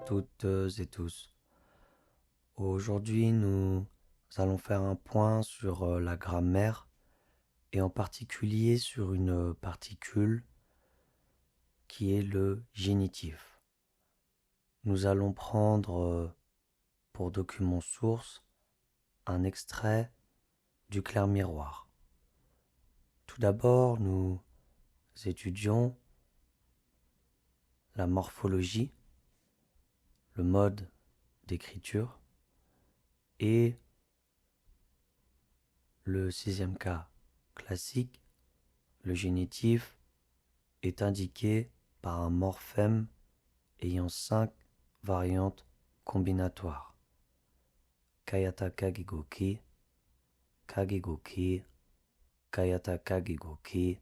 toutes et tous. Aujourd'hui, nous allons faire un point sur la grammaire et en particulier sur une particule qui est le génitif. Nous allons prendre pour document source un extrait du clair miroir. Tout d'abord, nous étudions la morphologie, le mode d'écriture et le sixième cas classique, le génitif est indiqué par un morphème ayant 5 variantes combinatoires. Kayata kagegoki, kagegoki, kayata kagegoki,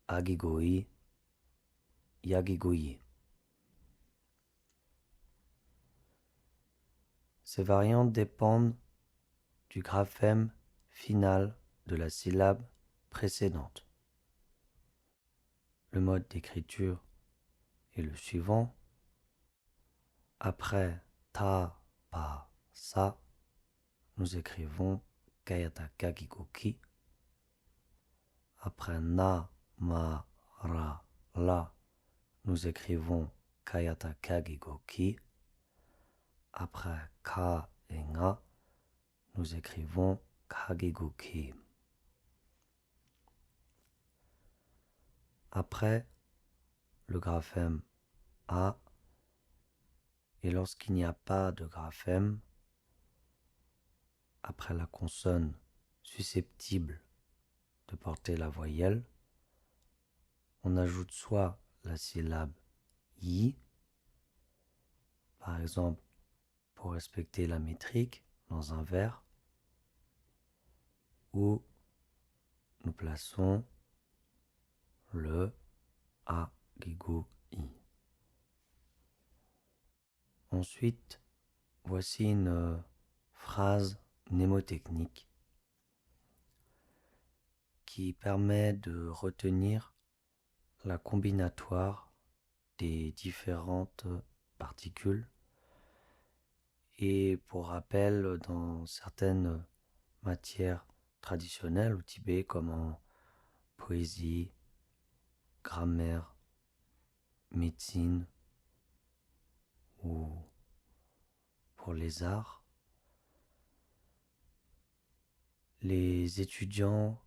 agigoi, yagigoi. Ces variantes dépendent du graphème final de la syllabe précédente. Le mode d'écriture est le suivant. Après ta, pa, sa, nous écrivons kayata kagigoki. Après na, ma, ra, la, nous écrivons kayata kagigoki. Après ka et nga, nous écrivons kagigoki. Après le graphème a, et lorsqu'il n'y a pas de graphème, après la consonne susceptible de porter la voyelle, on ajoute soit la syllabe yi, par exemple pour respecter la métrique dans un vers, ou nous plaçons le a, gigo, i. Ensuite, voici une phrase mnémotechnique qui permet de retenir la combinatoire des différentes particules. Et pour rappel, dans certaines matières traditionnelles au Tibet, comme en poésie, grammaire, médecine ou pour les arts, les étudiants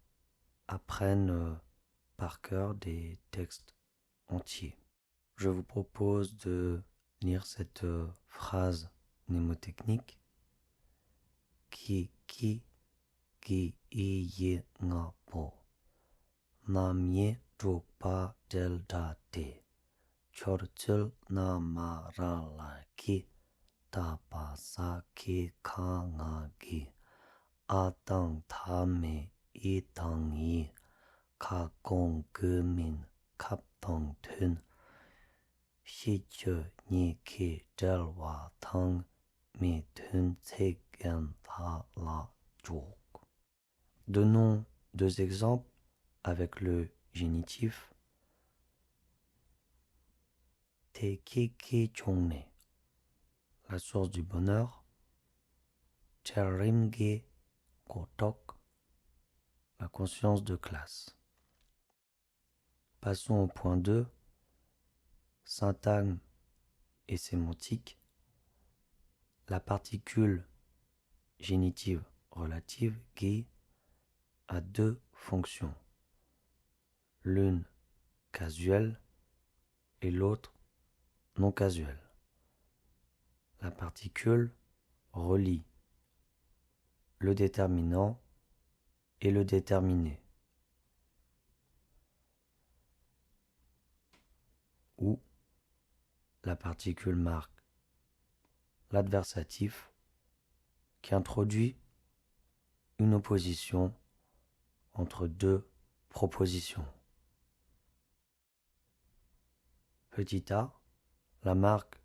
apprennent par cœur des textes entiers. Je vous propose de lire cette phrase mnémotechnique ki iye nga po namye drukpa del date chorchil namarala ki tapasa ki kanga ki atang tame itang yi kakong gumin kaptong tun shiche ni ki delwa tang mi tun tsegen ta la juk. Donnons 2 exemples avec le génitif. Te kiki chongne, la source du bonheur. Cherimge kotok, la conscience de classe. Passons au point 2, syntagme et sémantique. La particule génitive relative qui a 2 fonctions, l'une casuelle et l'autre non casuelle. La particule relie le déterminant et le déterminé, ou la particule marque l'adversatif qui introduit une opposition entre 2 propositions. Petit a, la marque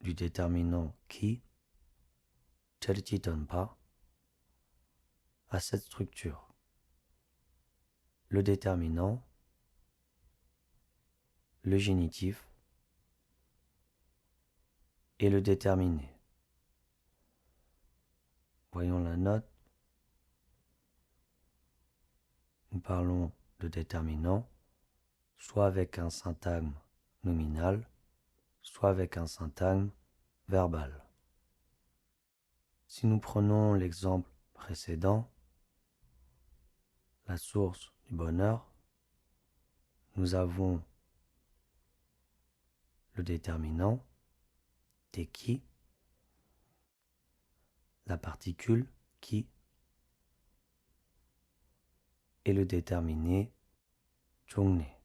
du déterminant qui, pas, a cette structure. Le déterminant, le génitif et le déterminé. Voyons la note. Nous parlons de déterminant, soit avec un syntagme nominal, soit avec un syntagme verbal. Si nous prenons l'exemple précédent, la source du bonheur, nous avons le déterminant, t'es qui, la particule qui, et le déterminé, 종래.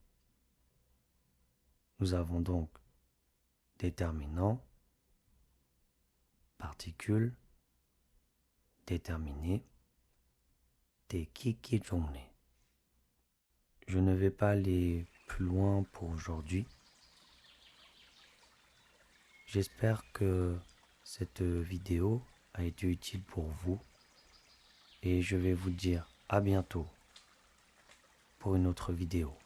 Nous avons donc déterminant, particule, déterminé, t'es qui 종래. Je ne vais pas aller plus loin pour aujourd'hui. J'espère que cette vidéo a été utile pour vous et je vais vous dire à bientôt pour une autre vidéo.